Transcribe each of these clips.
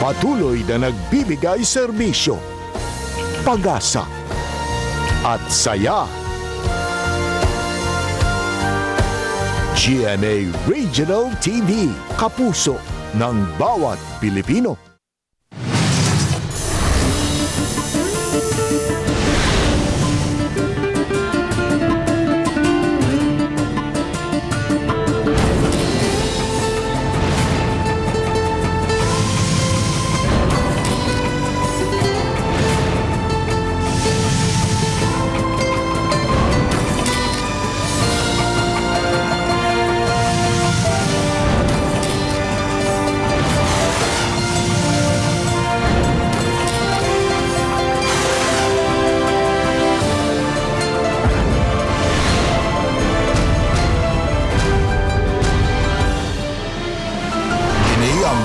Patuloy na nagbibigay serbisyo, pag-asa at saya. GMA Regional TV, kapuso ng bawat Pilipino.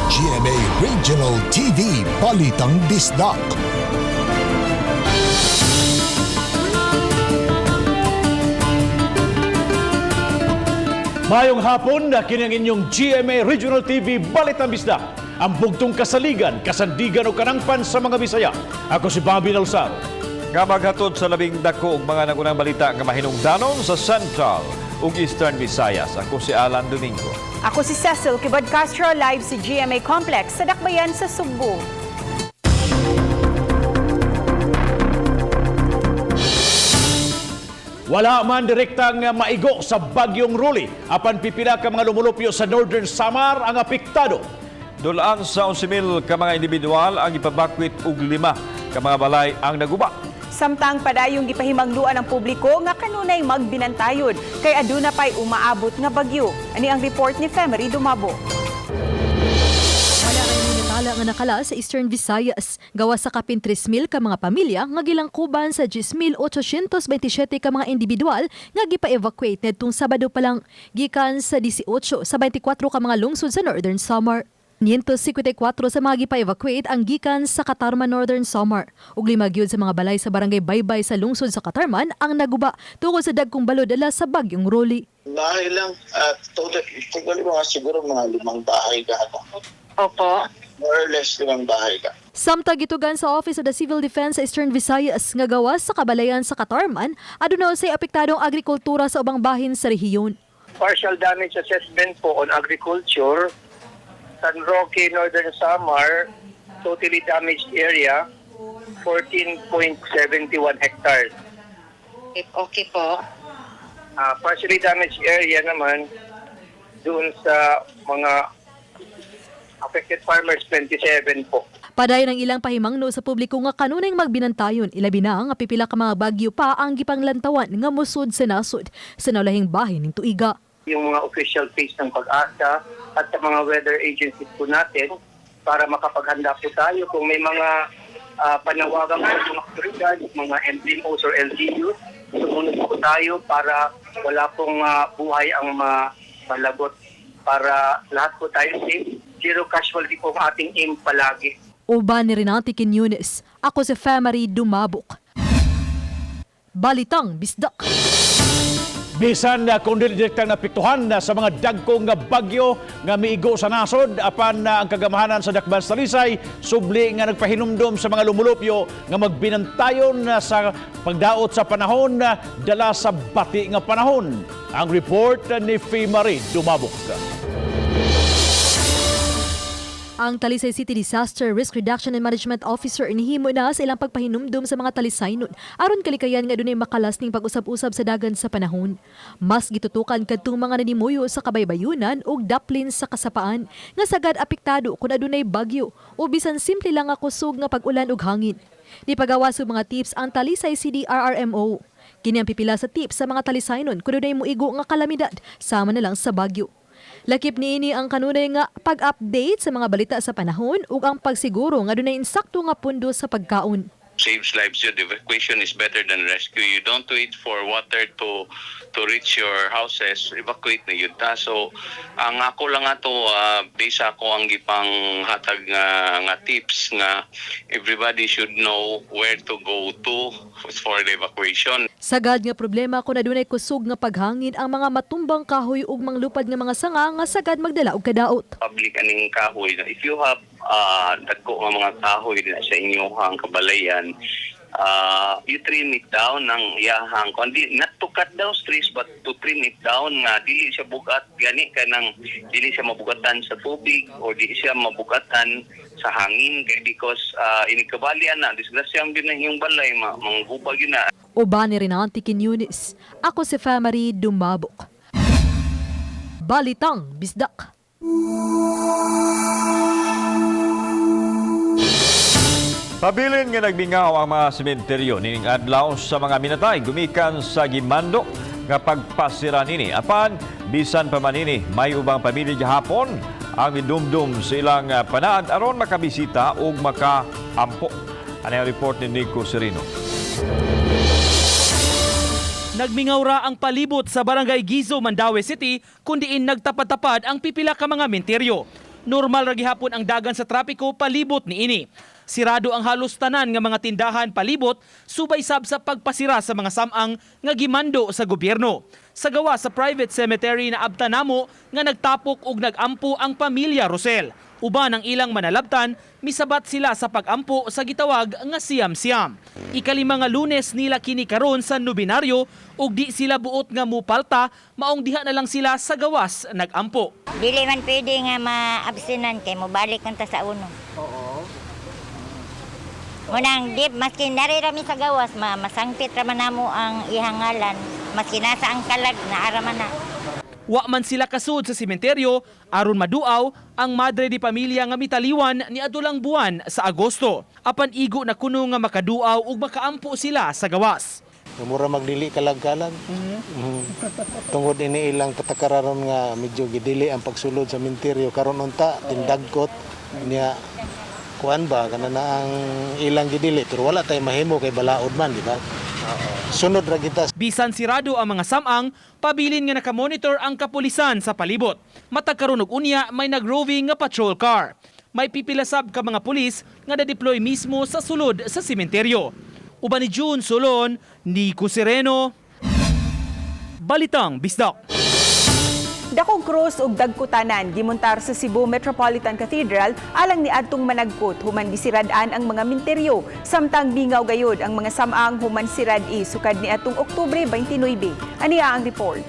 GMA Regional TV, Balitang Bisdak. Mayong hapon na kini ang inyong GMA Regional TV, Balitang Bisdak. Ang bugtong kasaligan, kasandigan o kanangpan sa mga Bisaya. Ako si Bobby Nalsaro. Nga maghatod sa labing dako ug mga nagunang balita nga mahinungdanon sa Central ug Eastern Visayas. Ako si Alan Domingo. Ako si Cecil Kibad Castro, live si GMA Complex sa Dakbayan sa Cebu. Wala man direktang maigo sa bagyong Ruli. Apan pipila ka mga lumulupyo sa Northern Samar ang apektado. Dulaan sa 11,000 ka mga individual ang ipabakwit ug 5 ka mga balay ang naguba. Samtang padayong gipahimangluan ng publiko nga kanunay magbinantayon kay aduna pay umaabot nga bagyo. Ani ang report ni Femery Dumabo. Wala ray minatala nga nakala sa Eastern Visayas. Gawas sa kapin 3,000 ka mga pamilya nga gilangkuban sa 10,827 ka mga individual nga gipa-evacuate nitong Sabado pa lang gikan sa 18 sa 24 ka mga lungsod sa Northern Samar. 154 sa mga gipa-evacuate ang gikan sa Katarman, Northern Samar. Ug 5 gyud sa mga balay sa barangay Baybay sa lungsod sa Katarman ang naguba tungod sa dagkong balod dala sa bagyong Roli. Bahay lang at total mga siguro mga 5 bahay ka. Opo. More or less 5 bahay ka. Samtang gitugan sa Office of the Civil Defense sa Eastern Visayas nga gawas sa kabalayan sa Katarman, aduna say apektadong agrikultura sa ubang bahin sa rehiyon. Partial damage assessment po on agriculture. San Roque, Northern Samar, totally damaged area, 14.71 hectares. Okay po. Partially damaged area naman, doon sa mga affected farmers, 27 po. Paday ng ilang pahimangno sa publiko nga kanunay magbinantayon, ilabi na nga pipila ka mga bagyo pa ang gipanglantawan nga musud sa nasod sa naulahing bahin ng tuiga. Yung mga official page ng pag-asa at sa mga weather agencies po natin para makapaghanda po tayo kung may mga panawagan po ng otoridad, mga MDMOs or LGUs, sumunod po tayo para wala pong buhay ang malagot para lahat po tayo safe. Zero casualty po ang ating aim palagi. Uban ni Renati Quiñones, ako si Femery Dumabok. Balitang Bisdak. Bisan kung dili direktang napiktuhan sa mga dagkong nga bagyo nga miigo sa nasod apan ang kagamahanan sa Dakbayan sa Talisay subli nga nagpahinumdom sa mga lumulupyo nga magbinantayon sa pagdaot sa panahon dala sa bati nga panahon. Ang report ni Femery Dumabok. Ang Talisay City Disaster Risk Reduction and Management Officer inihimo na sa ilang pagpahinumdum sa mga Talisaynon aron kalikayan nga dunay makalas ning pag-usab-usab sa dagan sa panahon. Mas gitutukan kadtong mga nanimuyo sa kabaybayunan ug daplin sa kasapaan nga sagad apektado kung adunay bagyo o bisan simple lang nga kusog nga pag-ulan ug hangin. Nipagawas og mga tips ang Talisay CDRRMO. Kini ang pipila sa tips sa mga Talisaynon kung dunay moigo nga kalamidad sama na lang sa bagyo. Lakip niini ang kanunay nga pag-update sa mga balita sa panahon ug ang pagsiguro nga dunay insakto nga pundo sa pagkaon. Saves lives yun. Evacuation is better than rescue. You don't wait for water to reach your houses. Evacuate na yun ta. So, ang ako lang ato, based ako ang gipang hatag nga tips nga everybody should know where to go to for the evacuation. Sagad nga problema kung adunay kusog nga paghangin ang mga matumbang kahoy ug manglupad nga mga sanga nga sagad magdala og kadaot. Public aning kahoy, if you have dagko nga mga kahoy din sa inyong kabalayan, you trim it down ng iyahang kundi not to cut down trees but to trim it down nga dili siya bugat gani kanang dili siya mabugatan sa tubig o dili siya mabugatan sa hangin kay because inikabalian na disgrasyang din yung balay manghubag yun na. Uban ni Rinanti Quiñones. Ako si Family Dumabok. Balitang Bisdak. Pabilin nga nagbingaw ang mga sementeryo nining adlaw sa mga minatay gumikan sa gimando nga pagpasira nini. Apan bisan pa man nini may ubang pamilya gihapon ang midumdum sa ilang panaad aron makabisita ug makaampo. Ano ang report ni Nico Serino? Nagmingaw ra ang palibot sa Barangay Gizo, Mandaue City kundiin nagtapad-tapad ang pipila ka mga menteryo. Normal ra gihapon ang dagan sa trapiko palibot niini. Sirado ang halos tanan nga mga tindahan palibot subay sab sa pagpasira sa mga samang nga gimando sa gobyerno. Sa gawa sa private cemetery na abtanamo nga nagtapok og nagampo ang pamilya Rosel. Uban ang ilang manalabtan, misabat sila sa pagampo sa gitawag nga siyam-siyam. Ikalima nga Lunes nila kini karon sa nobinaryo ug di sila buot nga mupalta, maong diha na lang sila sa gawas nagampo. Dili man pwede nga maabsenan kay mobalik kanta sa uno. Oo. Munang dip maski narirami sa gawas masangpit ra man namo ang ihangalan, maski nasa ang kalag naara man na. Wa man sila kasud sa sementeryo aron maduaw ang madre di pamilya nga mitaliwan ni adulang buwan sa Agosto. Apan igo na kuno nga makaduaw ug makaampo sila sa gawas. Mura magdili kalag-kalag. Tungod ini ilang patakaron nga medyo gidili ang pagsulod sa sementeryo karon unta tindagkot niya kuan ba kana na ang ilang gidili pero wala tay mahimo kay balaod man di ba? Sunod ra kita. Bisan sirado ang mga samang, pabilin nga nakamonitor ang kapulisan sa palibot. Matag karon og unya may nagroving nga patrol car. May pipilasab ka mga pulis nga na-deploy mismo sa sulod sa sementeryo. Uban ni June Solon, Nico Sereno, Balitang Bisdak. Dakong krus ug dagkutanan gimontar sa Cebu Metropolitan Cathedral alang ni adtong managkot human gisirad-an ang mga minteryo samtang bingaw gayud ang mga samang human sirad-i sukad ni atong Oktubre 29. Ania ang report.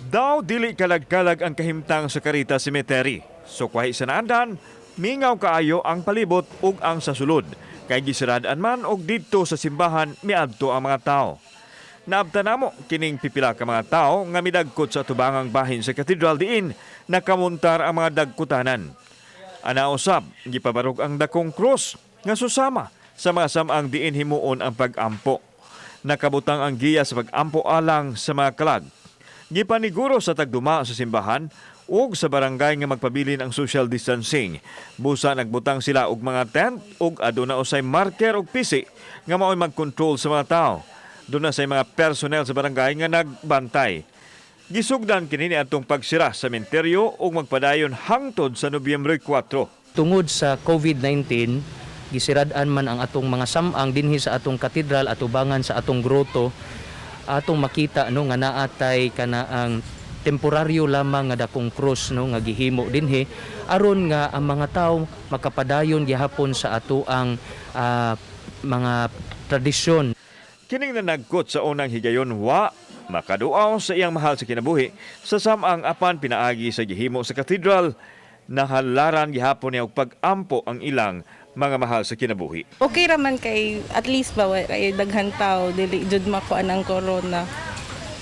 Daw dili kalag-kalag ang kahimtang sa Carita Cemetery. So kwahi sa naandan, mingaw kaayo ang palibot ug ang sasulod. Kay gisirad-an man og didto sa simbahan miadto ang mga tao. Naabtanamo kining pipila ka mga tao nga midagkot sa tubangang bahin sa katedral diin nakamontar ang mga dagkutanan. Ana usab gipabarog ang dakong krus nga susama sa mga samang diin himuon ang pag-ampo. Nakabutang ang giya sa pag-ampo alang sa mga kalag. Gipaniguro sa tagduma sa simbahan ug sa barangay nga magpabilin ang social distancing. Busa nagbutang sila og mga tent ug aduna usay marker ug pisi nga mao'y mag-control sa mga tao. Doon na sa mga personnel sa barangay nga nagbantay. Gisugdan kini atong pagsira sa sementeryo ug magpadayon hangtod sa Nobyembre 4. Tungod sa COVID-19, gisirad-an man ang atong mga samang dinhi sa atong katedral at ubangan sa atong groto. Atong makita nga naatay kana ang temporaryo lamang nga dakong krus nga gihimo dinhi aron nga ang mga tawo makapadayon gihapon sa ato ang mga tradisyon. Kining nanagkot sa unang higayon wa makaduaw sa iyang mahal sa kinabuhi sa samang apan pinaagi sa gihimo sa katedral nahalaran gihapon niya og pag-ampo ang ilang mga mahal sa kinabuhi. Okay raman kay at least ba kay daghan tao dili jud makuan ang corona.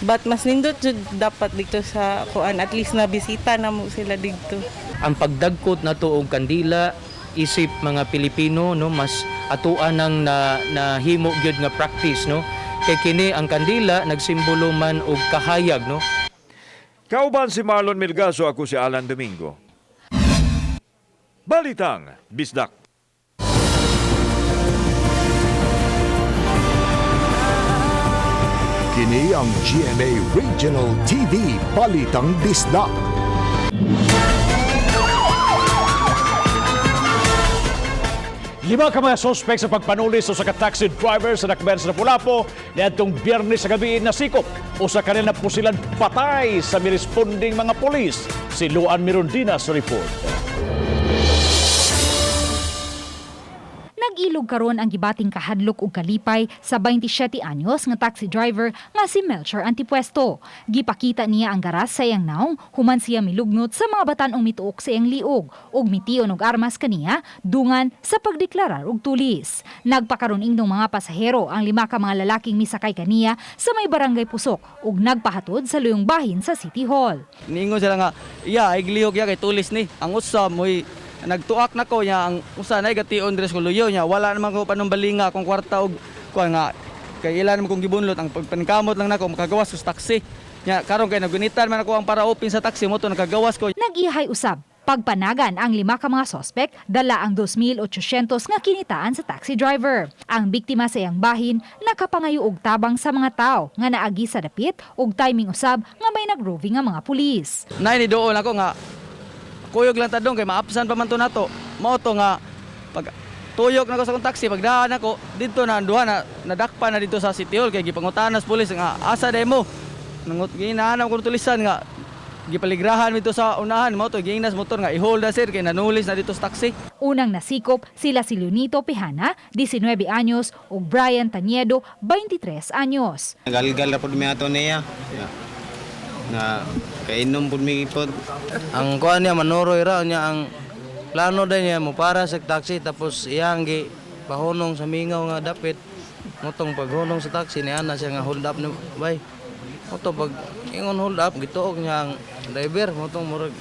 But mas nindot jud dapat dito sa kuan at least na bisita na mo sila dito. Ang pagdagkot nato og kandila isip mga Pilipino mas atuan nang nahimo gyud nga practice kay kini ang kandila nagsimbolo man og kahayag Kauban si Marlon Milgaso, ako si Alan Domingo. Balitang Bisdak. Kini ang GMA Regional TV Balitang Bisdak. 5 ka mga sospek sa pagpanulis sa taxi driver sa Dakbayan sa Lapu-Lapu niadtong Biyernes sa gabi nasikop o sa kanila po silang patay sa miresponding mga polis. Si Luan Mirondina sa report. Nag-ilog karon ang gibating kahadlok ug kalipay sa 27 anyos nga taxi driver nga si Melchor Antipuesto. Gipakita niya ang garas sa iyang naong human siya milugnot sa mga batanong mituok sa iyang liog ug mitiyon og armas kaniya dungan sa pagdeklarar og tulis. Nagpakaron ingdong mga pasahero ang 5 ka mga lalaking misakay kaniya sa may barangay Pusok ug nagpahatod sa luyong bahin sa City Hall. Niingon sila nga, iglihok ya kay tulis ni. Ang usab mo'y nagtuak na ko niya ang usa na gation dress ko luyo niya wala naman ko panumbalinga akong kwarta og kuan nga kay ilan man kong gibunlot ang pagpankamot lang nako makagawas sa taxi nya karon kay nagunitan man ako ang para open sa taxi mo to nakagawas ko. Nag-ihay usab pagpanagan ang 5 ka mga sospek dala ang 2,800 nga kinitaan sa taxi driver. Ang biktima sa iyang bahin nakapangayo og tabang sa mga tao nga naagi sa dapit ug timing usab nga may nagroving nga mga pulis. Nay ni doon ako nga kuyog lang tadong kay maapsan pa man to nato. Mao to nga pag tuyok na ko sa taxi pagdaan ako dito na duha na nadakpa na dito sa City Hall kay gipangutanas pulis nga asa demo. Nangot ginahanap ko tulisan nga gipaligrahan dito sa unahan mao to giingnas motor nga i-hold na sir kay nanulis na dito sa taxi. Unang nasikop sila si Leonito Pihana, 19 anyos ug Brian Taniedo, 23 anyos. Galgal na pud mi ato niya. Na kainom pud mi pod. Ang kuan niya manoroy ra niya ang plano din niya mo para sa taxi tapos iyang gi pahunong sa mingaw nga dapit. Motong paghunong sa taxi ni ana siya nga hold up ni bay. Moto pag ingon hold up gituog niya ang driver motong murag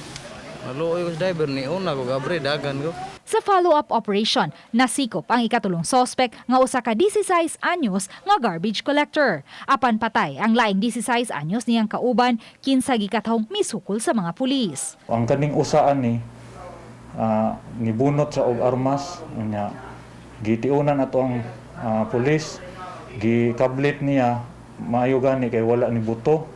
maluoy ko sa driver ni una ko gabre dagan ko. Sa follow-up operation, nasikop ang ikatulong sospek nga usa ka 16 anyos nga garbage collector. Apan patay ang laing 16 anyos niyang kauban kinsa gikatahong misukol sa mga pulis. Ang kaning usaan ni nibunot sa og armas nya gitiunan ato ang pulis gikablit niya maayo gani kay wala ni buto.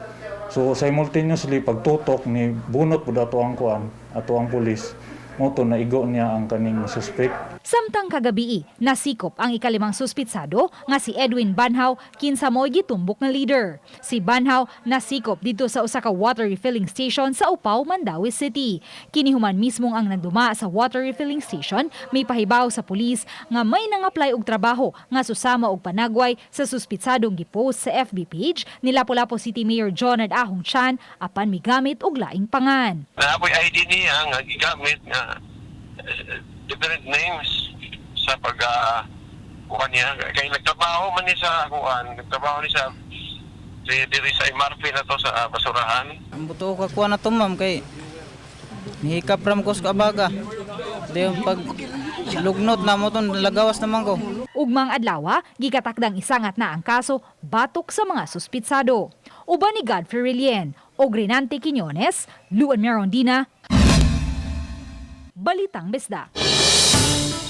So simultaneously pagtutok ni bunot pud ato ang kuan ato ang pulis. Moto na igo niya ang kaning suspect. Samtang kagabi, nasikop ang ikalimang suspitsado nga si Edwin Banhaw kinsa mo'y gitumbok nga leader. Si Banhaw nasikop dito sa usa ka water refilling station sa Upaw, Mandaue City. Kinihuman mismong ang nagduma sa water refilling station may pahibaw sa pulis nga may nang-apply og trabaho nga susama og panagway sa suspitsadong gipost sa FB page ni Lapu-Lapu City Mayor Jonad Ahong Chan apan migamit og laing pangan. Naapoy ID niya nga gigamit nga different names sa kuan niya kay nagtrabaho man ni sa kuan nagtrabaho ni sa diri sa MRP na to sa basurahan. Ang buto ko kuan na to ma'am kay nihikap ram ko sa abaga. Dayon pag lugnot na mo ton lagawas naman ko. Ugmang adlaw gikatakdang isangat na ang kaso batok sa mga suspitsado. Uban ni Godfrey Rilien og Renante Quiñones, Luan Mirondina, Balitang Bisdak.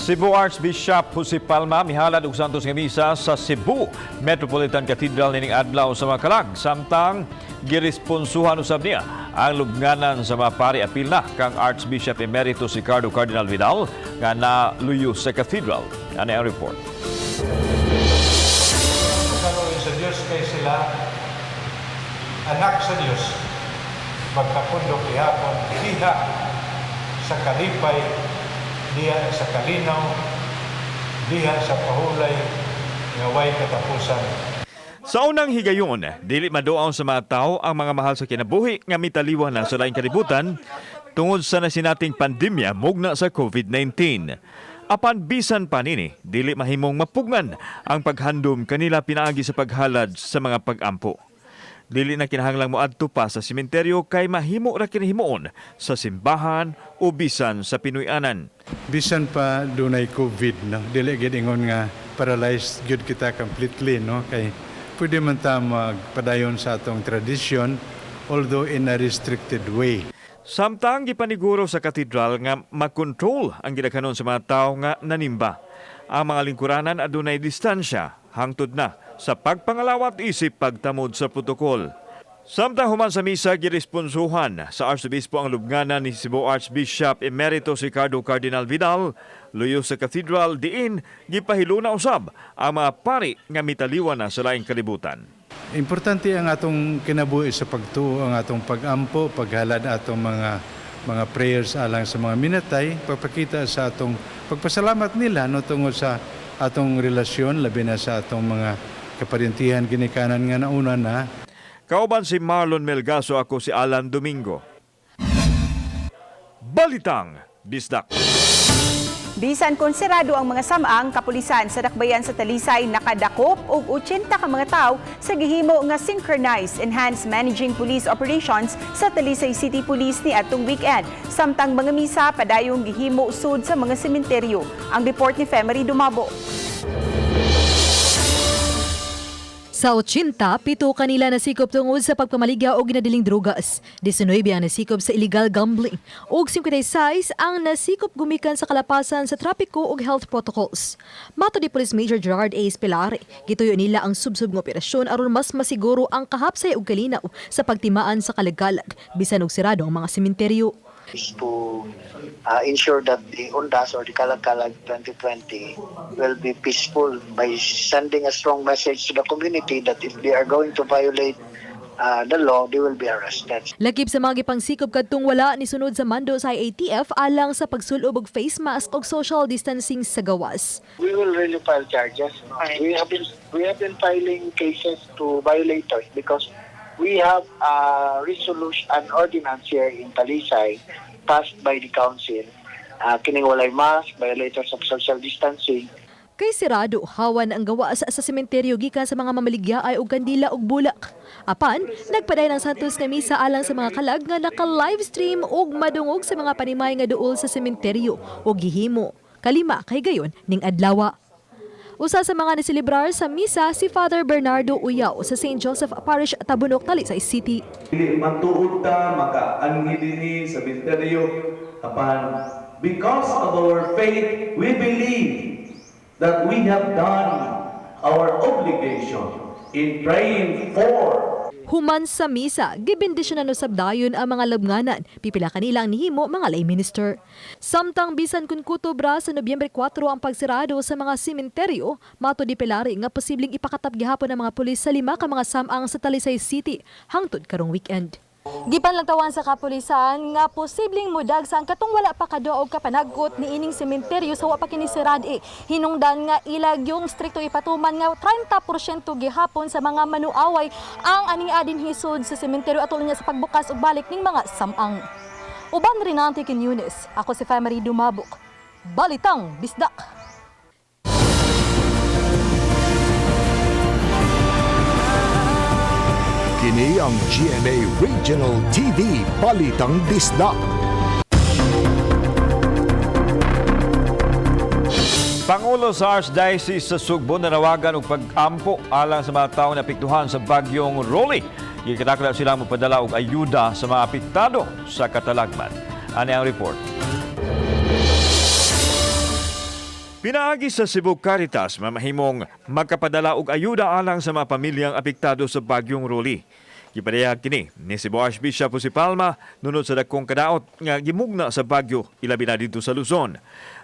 Cebu Archbishop Jose Palma mihalad og santos nga misa sa Cebu Metropolitan Cathedral nining adlaw sa mga kalag samtang giresponsuhan usab niya ang lubnganan sa mga pari apil na kang Archbishop Emeritus Ricardo Cardinal Vidal nga naluyo sa cathedral. Ano ang report? Karoon sa Diyos kay sila anak sa Diyos magkapundok ihapon diha sa kalipay diha sa kalinaw, diha sa pahulay, nga way katapusan. Sa unang higayon, dili maduaw sa mga tao ang mga mahal sa kinabuhi nga mitaliwan na sa laing kalibutan tungod sa nasinating pandemya mugna sa COVID-19. Apan bisan pa nini, dili mahimong mapugnan ang paghandom kanila pinaagi sa paghalad sa mga pag-ampo. Dili na kinahanglang moadto pa sa sementeryo kay mahimo ra kinahimoon sa simbahan o bisan sa Pinoyanan. Bisan pa dunay COVID, no? Dili gid ingon nga paralyzed gyud kita completely, no? Kay pwede man ta magpadayon sa atong tradisyon although in a restricted way. Samtang gipaniguro sa katedral nga makontrol ang gidaghanon sa mga tawo nga nanimba. Ang mga lingkuranan adunay distansya hangtod na sa pagpangalawat isip pagtamod sa protokol. Samtang human sa misa giresponsuhan sa Arsobispo ang lubnganan ni Cebu Archbishop Emeritus Ricardo Cardinal Vidal, luyo sa Cathedral diin gipahiluna usab ang mga pari nga mitaliwan na sa laing kalibutan. Importante ang atong kinabuhi sa pagtuo, ang atong pagampo, paghalad atong mga prayers alang sa mga minatay, pagpakita sa atong pagpasalamat nila no tungod sa atong relasyon labi na sa atong mga kaparintihan ginikanan nga nauna na. Kauban si Marlon Melgaso, ako si Alan Domingo. Balitang Bisdak. Bisan konserado ang mga samaang kapulisan sa dakbayan sa Talisay nakadakop og 80 ka mga tawo sa gihimo nga synchronized enhanced managing police operations sa Talisay City Police ni atong weekend. Samtang mga misa padayong gihimo usod sa mga sementeryo. Ang report ni Femery Dumabo. Sa 80, 7 kanila nasikop tungod sa pagpamaligya o ginadiling drogas. 19 ang nasikop sa illegal gambling. Ug 56 ang nasikop gumikan sa kalapasan sa trapiko ug health protocols. Mato ni Police Major Gerard A. Espilare, gituyo nila ang subsub ng operasyon aron mas masiguro ang kahapsay ug kalinaw sa pagtimaan sa kalagalag bisan og sirado ang mga sementeryo. Is to ensure that the Undas or the Kalag-Kalag 2020 will be peaceful by sending a strong message to the community that if they are going to violate the law, they will be arrested. Lakip sa mga gipangsikop kadtong wala ni sunod sa mando sa IATF alang sa pagsulob og face mask og social distancing sa gawas. We will really file charges. We have been filing cases to violators because we have a resolution, an ordinance here in Talisay passed by the council. Kining walay mask, violators of social distancing. Kay sirado, hawan ang gawas sa sementeryo gikan sa mga mamaligyaay og kandila ug bulak. Apan, nagpaday ng Santos nga misa alang sa mga kalag nga naka-livestream ug madungog sa mga panimay nga duol sa sementeryo ug gihimo. Kalima kay gayon ning adlaw. Usa sa mga nisilibrar sa misa si Father Bernardo Uyaw sa St. Joseph Parish, Tabunok, Talisay City. Matuod ta maka-anhi dinhi sa sementeryo apan because of our faith we believe that we have done our obligation in praying for. Human sa misa, gibindisyonan usab dayon ang mga labnganan, pipila kanila ang nihimo mga lay minister. Samtang bisan kun kutobra sa Nobyembre 4 ang pagsirado sa mga sementeryo, mato di Pilari nga posibleng ipakatab gihapon ng mga pulis sa 5 ka mga samang sa Talisay City hangtod karong weekend. Gipanlagtawan sa kapulisan nga posibleng mudag sa ang katong wala pa kaduog kapanagot ni ining sementeryo sa wa pa kini sirad hinungdan nga ilag yung strikto ipatuman nga 30% gihapon sa mga manuaway ang aning adin hisod sa sementeryo atol niya sa pagbukas ug balik ning mga samang. Uban rin ang Tikin Eunice, ako si Femery Dumabok. Balitang Bisdak. Kini ang GMA Regional TV Balitang Bisdak. Pangulo sa Archdiocese sa Sugbo nanawagan og pag-ampo alang sa mga tawo na apektuhan sa bagyong Rolly. Gikatakda silang mapadala og ayuda sa mga apektado sa Katalagman. Ania ang report. Pinaagi sa Cebu Caritas mamahimong magkapadala og ayuda alang sa mga pamilyang apektado sa bagyong Rolly. Gipadayag kini ni Cebu Archbishop si Palma nunod sa dakong kadaot nga gimugna sa bagyo ilabi na dito sa Luzon.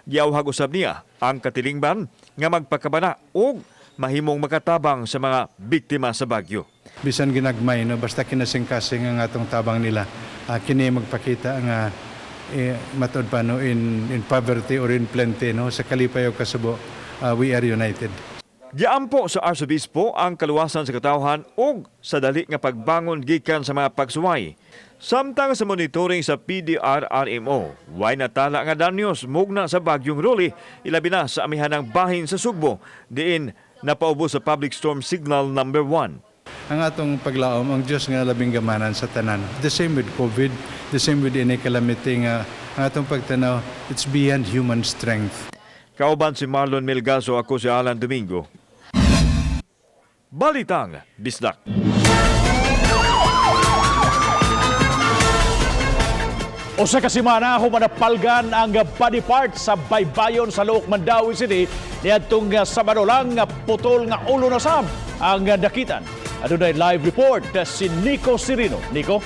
Giawhag usab niya ang katilingban nga magpakabana og mahimong makatabang sa mga biktima sa bagyo. Bisan ginagmay no basta kinasing-kasing ang atong tabang nila. Kini magpakita nga matod pa no in poverty or in plenty no sa kalipay o kasubo we are united. Giampo sa Arsobispo ang kaluwasan sa katawhan ug sa dali nga pagbangon gikan sa mga pagsuway. Samtang sa monitoring sa PDRRMO, way natala nga danyos mugna sa bagyong Rolly ilabi na sa amihanang bahin sa Sugbo diin napaubos sa public storm signal number 1. Ang atong paglaom ang Dios nga labing gamanan sa tanan. The same with COVID, the same with any calamity nga ang atong pagtanaw, it's beyond human strength. Kauban si Marlon Melgaso, ako si Alan Domingo. Balitang Bisdak. Usa ka semana humanapalgan ang body part sa baybayon sa Luok, Mandawi City niadtong Sabado lang putol nga ulo na sab ang dakitan. Adunay live report si Nico Sirino. Nico?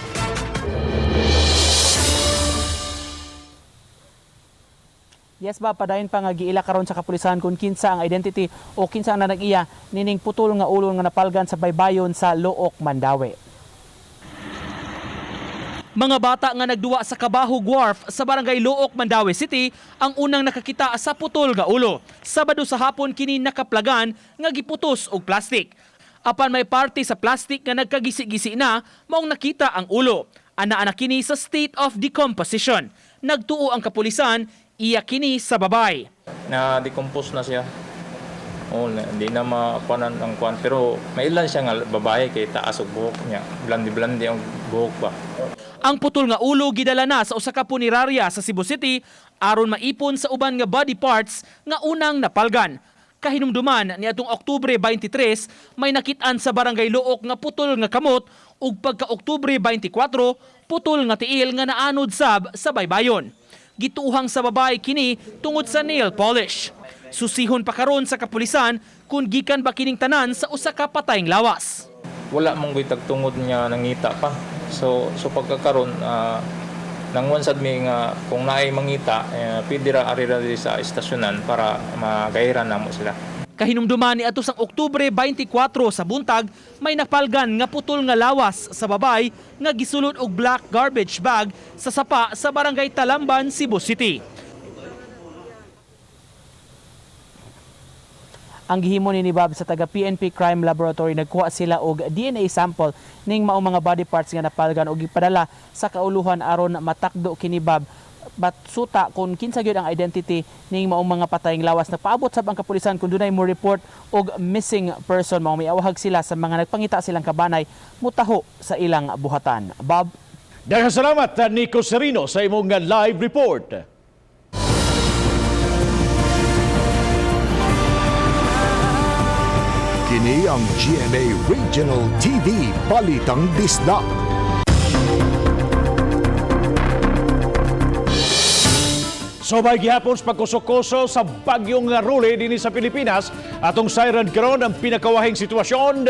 Yes ba, padayon pa nga giila karon sa kapulisan kung kinsa ang identity o kinsa ang nanag-iya nining putol nga ulo nga napalgan sa baybayon sa Luok, Mandawi. Mga bata nga nagduwa sa Kabahog Wharf sa barangay Luok, Mandawi City ang unang nakakita sa putol nga ulo. Sabado sa hapon kini nakaplagan nga giputos og plastik. Apan may parte sa plastik nga nagkagisi-gisi na, maong nakita ang ulo. Ana-ana kini sa state of decomposition. Nagtuo ang kapulisan, iya kini sa babay. Na-decompose na siya. Hindi na makuanan ang kuan. Pero may ilan siya nga babae kay taas og buhok niya. Blandi-blandi ang buhok ba. Ang putol nga ulo gidala na sa usa ka punerarya sa Cebu City aron maipon sa uban nga body parts nga unang napalgan. Kahinumduman ni atong Oktubre 23 may nakitaan sa barangay Luok nga putol nga kamot ug pagka Oktubre 24 putol nga tiil nga naanod sab sa baybayon. Gituuhang sa babae kini tungod sa nail polish. Susihon pa karon sa kapulisan kung gikan ba kining tanan sa usa ka patayng lawas. Wala mong tagtungod niya nangita pa. So pagkakaroon nangwansad mi nga kung naay mangita pwede ra ari sa istasyonan para magayran namo sila. Kahinumduman ni ato sang Oktubre 24 sa buntag may napalgan nga putol nga lawas sa babay nga gisulod og black garbage bag sa sapa sa barangay Talamban, Cebu City. Ang gihimo ni Bob sa taga PNP Crime Laboratory nagkuha sila og DNA sample ning maong mga body parts nga napalgan og gipadala sa kauluhan aron matakdo kini Bob batsuta kung kinsa gyud ang identity ning maong mga patayng lawas. Nagpaabot sab ang kapulisan kung dunay mo report og missing person mao miawhag sila sa mga nagpangita silang kabanay mutaho sa ilang buhatan. Bob, daghang salamat Nico Serino sa imong live report. Kini ang GMA Regional TV Balitang Bisdak. So may gihapon sa pagkuso-kuso sa bagyong Ruli din sa Pilipinas. Atong siren karon ang pinakawahing sitwasyon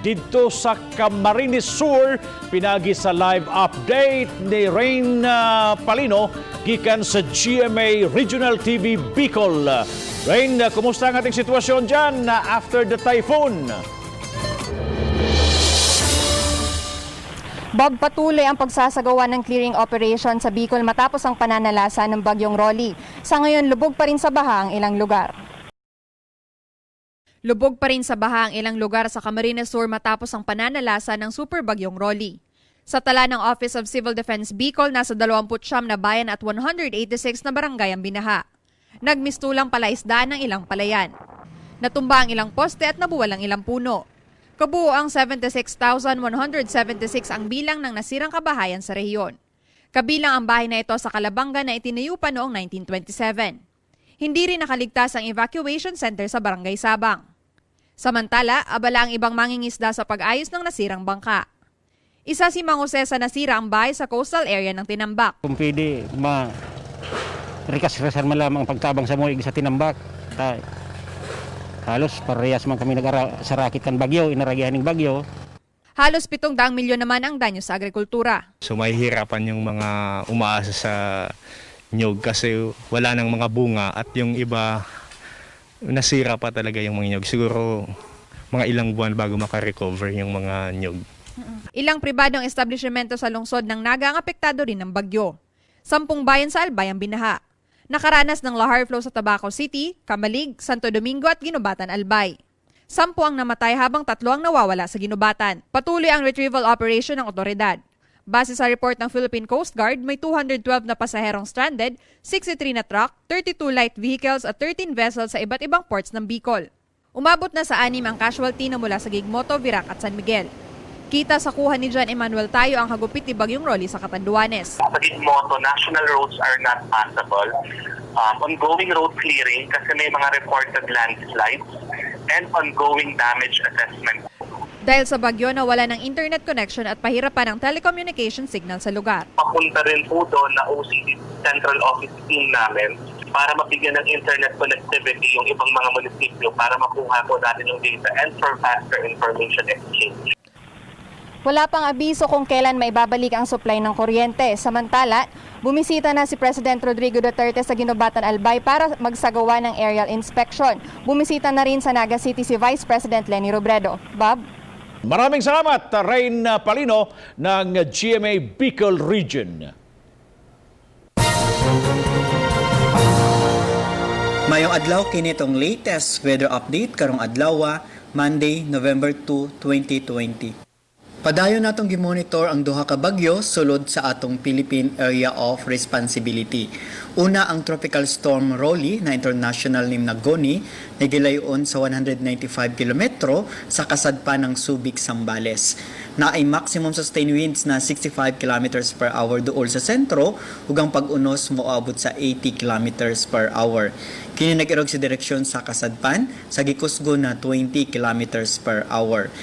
dito sa Camarines Sur. Pinagi sa live update ni Rain Palino gikan sa GMA Regional TV Bicol. Rain, kumusta ang ating sitwasyon dyan after the typhoon? Bob, patuloy ang pagsasagawa ng clearing operation sa Bicol matapos ang pananalasa ng bagyong Rolly. Sa ngayon, lubog pa rin sa baha ang ilang lugar. Lubog pa rin sa baha ang ilang lugar sa Camarines Sur matapos ang pananalasa ng super bagyong Rolly. Sa tala ng Office of Civil Defense Bicol, nasa 29 na bayan at 186 na barangay ang binaha. Nagmistulang palaisdaan ng ilang palayan. Natumba ang ilang poste at nabuwal ang ilang puno. Kabuo ang 76,176 ang bilang ng nasirang kabahayan sa rehiyon. Kabilang ang bahay na ito sa Calabanga na itinayo pa noong 1927. Hindi rin nakaligtas ang evacuation center sa Barangay Sabang. Samantala, abala ang ibang mangingisda sa pag-ayos ng nasirang bangka. Isa si Mang Jose sa nasira ang bahay sa coastal area ng Tinambak. Kung pwede, rikas-rikas man lamang ang pagtabang sa muig sa Tinambak. Halos parehas man kami sa rakit kan bagyo, inaragihan ng bagyo. Halos 700 milyon naman ang danyo sa agrikultura. So may hirapan yung mga umaasa sa nyog kasi wala nang mga bunga at yung iba nasira pa talaga yung mga nyog. Siguro mga ilang buwan bago makarecover yung mga nyog. Ilang pribadong establishmento sa lungsod ng Naga ang apektado rin ng bagyo. 10 bayan sa Albay ang binaha. Nakaranas ng lahar flow sa Tabaco City, Camalig, Santo Domingo at Ginubatan, Albay. 10 ang namatay habang 3 ang nawawala sa Ginubatan. Patuloy ang retrieval operation ng otoridad. Base sa report ng Philippine Coast Guard, may 212 na pasaherong stranded, 63 na truck, 32 light vehicles at 13 vessels sa iba't ibang ports ng Bicol. Umabot na sa 6 ang casualty na mula sa Gigmoto, Virac at San Miguel. Kita sa kuha ni John Emmanuel Tayo ang hagupit ni Bagyong Rolly sa Catanduanes. Sa Gigmoto, national roads are not passable. Ongoing road clearing kasi may mga reported landslides and ongoing damage assessment. Dahil sa bagyo na wala ng internet connection at pahirapan ng telecommunication signal sa lugar. Papunta rin po doon na OCD Central Office team namin para mabigyan ng internet connectivity yung ibang mga munisipyo para makuha po natin yung data and for faster information exchange. Wala pang abiso kung kailan maibabalik ang supply ng kuryente. Samantala, bumisita na si President Rodrigo Duterte sa Ginobatan Albay para magsagawa ng aerial inspection. Bumisita na rin sa Naga City si Vice President Leni Robredo. Bob? Maraming salamat, Rain Palino ng GMA Bicol Region. Mayong adlaw kinitong latest weather update karong adlaw Monday, November 2, 2020. Padayon natong gimonitor ang duha ka bagyo sulod sa atong Philippine Area of Responsibility. Una ang Tropical Storm Rolly na international name na Goni na gilayon sa 195 kilometro sa kasadpan ng Subic, Zambales. Na ay maximum sustained winds na 65 kilometers per hour duol sa sentro ug ang pag-unos moabot sa 80 kilometers per hour. Kini nag-irog sa direksyon sa kasadpan sa gikusgo na 20 kilometers per hour.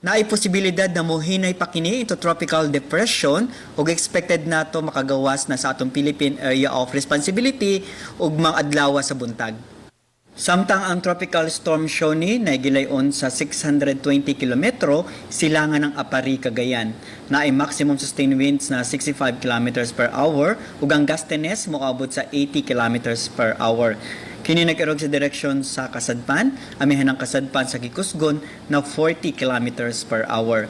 Naay posibilidad na mohinay pa kini ito tropical depression ug expected nato makagawas na sa atong Philippine Area of Responsibility ug mga adlaw sa buntag. Samtang ang Tropical Storm Shoni na gilayon sa 620 kilometro silangan ng Apari, Cagayan. Naay maximum sustained winds na 65 kilometers per hour ug ang gustiness moabot sa 80 kilometers per hour. Kini nag-irog sa direksyon sa kasadpan, amihan ang kasadpan sa Kikusgon na 40 kilometers per hour.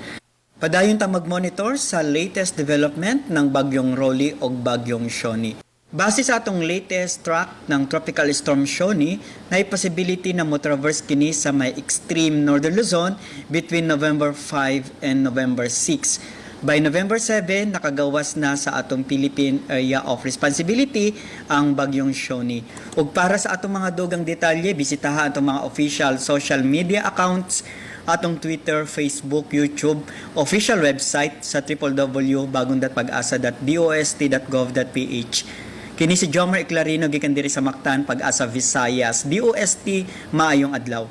Padayon ta mag-monitor sa latest development ng bagyong Rolly o bagyong Shoni. Base sa atong latest track ng Tropical Storm Shoni, na possibility na mo-traverse kini sa may extreme northern Luzon between November 5 and November 6. By November 7, nakagawas na sa atong Philippine Area of Responsibility ang bagyong Shoni. Ug para sa atong mga dugang detalye, bisitaha atong mga official social media accounts, atong Twitter, Facebook, YouTube, official website sa www.bagong.pag-asa.dost.gov.ph. Kini si Jomer Iclarino gikan diri sa Mactan, Pag-asa, Visayas. DOST, maayong adlaw.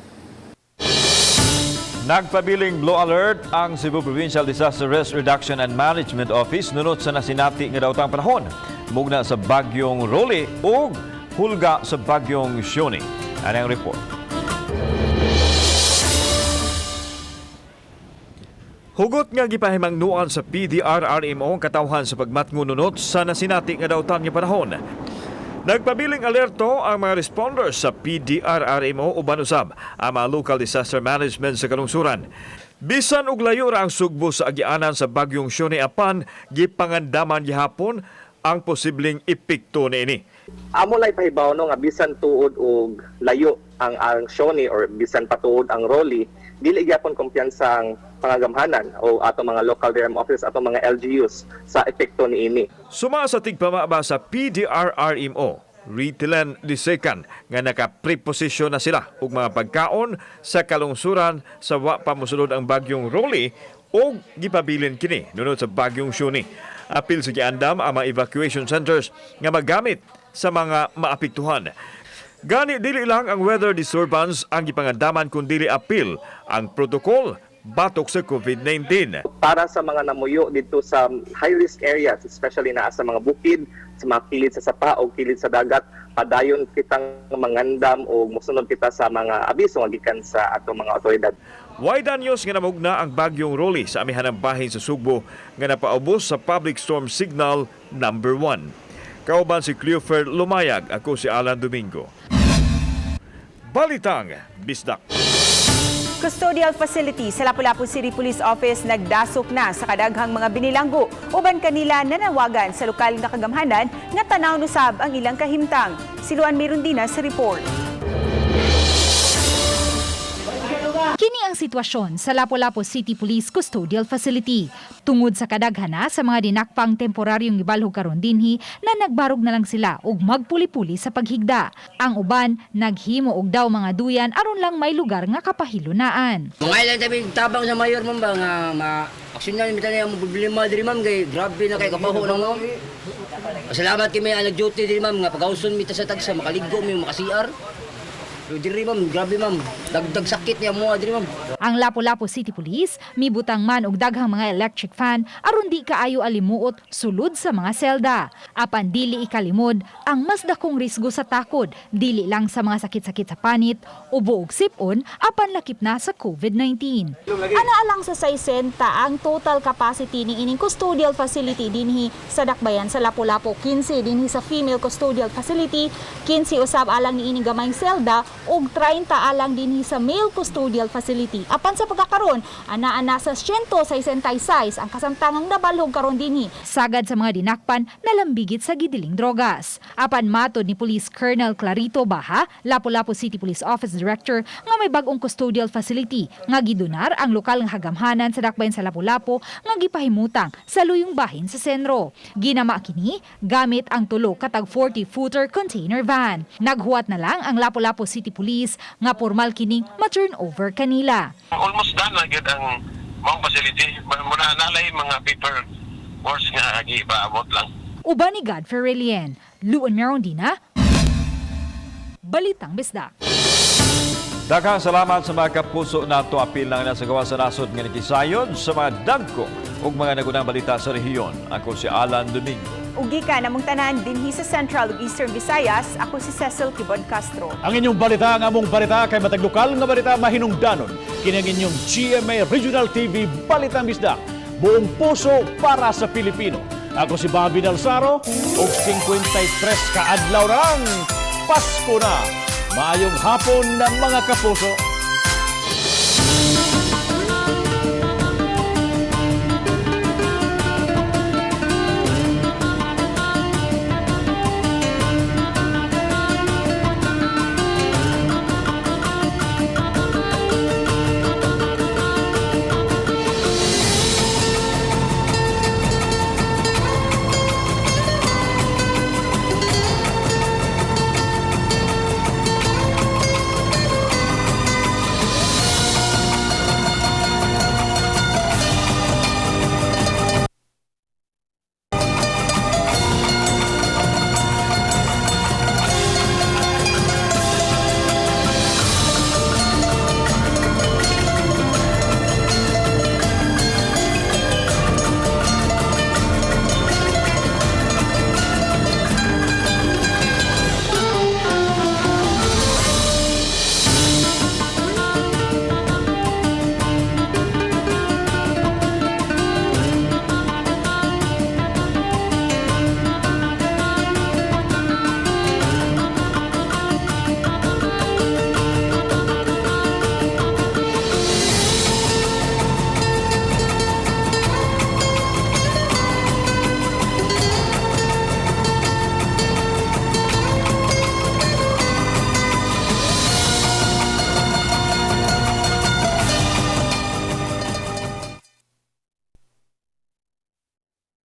Nagpabiling blue alert ang Cebu Provincial Disaster Risk Reduction and Management Office nunot sa nasinati nga daotang panahon. Mugna sa bagyong Rolly o hulga sa bagyong Shoni. Ano ang report? Hugot nga gipahimangnuan sa PDRRMO ang katawhan sa pagmatngununot sa nasinati nga daotan nga panahon. Nagpabiling alerto ang mga responders sa PDRRMO uban usab ang mga local disaster management sa kalungsuran. Bisan og layo ra ang sugbo sa agianan sa bagyong Shoni apan gipangandaman gihapon ang posibleng epekto niini. Amo lay pahibaw no nga bisan tuod og layo ang Shoni or bisan patuod ang Rolly, dili gyapon kumpiyansa ang pangagamhanan o ato mga local DRM offices ato mga LGUs sa epekto niini. Suma sa tigpamaba sa PDRRMO, Ritilan Disekan nga naka-preposition na sila og mga pagkaon sa kalungsuran sa wa pa mosunod ang bagyong Rolly o gipabilin kini nunod sa bagyong Shoni. Apil sa giandam ang mga evacuation centers nga magamit sa mga maapektuhan. Gani dili lang ang weather disturbance ang gipangandaman kundi apil ang protocol batok sa COVID-19. Para sa mga namuyo dito sa high-risk areas, especially na sa mga bukid, sa mga kilid sa sapa o kilid sa dagat, padayon kitang mangandam o musunod kita sa mga abiso nga gikan sa atong mga otoridad. Wide news nga namugna ang bagyong Rolly sa amihanang bahin sa Sugbo nga napaubos sa Public Storm Signal number 1. Kauban si Cleofer Lumayag, ako si Alan Domingo. Balitang Bisdak. Custodial facility sa Lapu-Lapu City Police Office nagdasok na sa kadaghang mga binilanggo. Uban kanila nanawagan sa lokal na kagamhanan nga tanaw nusab ang ilang kahimtang. Siluan Mirundina sa report. Kini ang sitwasyon sa Lapu-Lapu City Police Custodial Facility. Tungod sa kadaghana sa mga dinakpang temporaryong ibalhog karon dinhi na nagbarog na lang sila og magpuli-puli sa paghigda. Ang uban naghimo og daw mga duyan aron lang may lugar nga kapahilunaan. Mga ilang tabi tabang sa mayor ma'am ba nga aksyon na nimitan niya mo problema diri ma'am kay grabe na kay kapaho na mo. Salamat kay may nag-duty diri ma'am nga pagauson mi ta sa tagsa makaligo mi makasiar. Diri ma'am, grabe ma'am. Dagdag sakit niya mo diri ma'am. Ang Lapu-Lapu City Police mibutang man og daghang mga electric fan aron di kaayo alimuot sulod sa mga selda. Apan dili ikalimod ang mas dakong risgo sa takod, dili lang sa mga sakit-sakit sa panit, ubo ug sipon apan lakip na sa COVID-19. Ana alang sa 60 ang total capacity ni ining custodial facility dinhi sa Dakbayan sa Lapu-Lapu, 15 dinhi sa female custodial facility, 15 usab alang ni ining gamayng selda ug 30 alang dinhi sa male custodial facility. Apan sa pagkakaron, ana sa 166 ang kasamtangang nabalhog karon dinhi. Sagad sa mga dinakpan nalambigit sa gidiling drogas. Apan matod ni Police Colonel Clarito Baha, Lapu-Lapu City Police Office Director, nga may bag-ong custodial facility nga gidunar ang lokal nga hagamhanan sa Dakbayan sa Lapu-Lapu nga gipahimutang sa luyong bahin sa sentro. Ginama kini gamit ang tulo katag 40-footer container van. Naghuwat na lang ang Lapu-Lapu City Police nga formal kining ma-turn over kanila. Almost done na gid ang mga facility. Muna nalay mga paper works nga gipaabot lang. Uban ni Godfrey Relien, Luan Merondina, Balitang Bisdak. Daghang salamat sa mga kapuso nato apil lang na sa gawa sa nasod nga nakisayon sa mga dagko ug mga nagunang balita sa rehiyon. Ako si Alan Domingo. Ugi ka namong tanan dinhi sa Central ug Eastern Visayas, ako si Cecil Kibon Castro. Ang inyong balita, ang among balita kay matag lokal nga balita mahinungdanon. Kini ang inyong GMA Regional TV Balitang Bisdak. Buong puso para sa Pilipino. Ako si Bobby Dalsaro ug 53 ka adlaw rang Pasko na. Maayong hapon ng mga kapuso.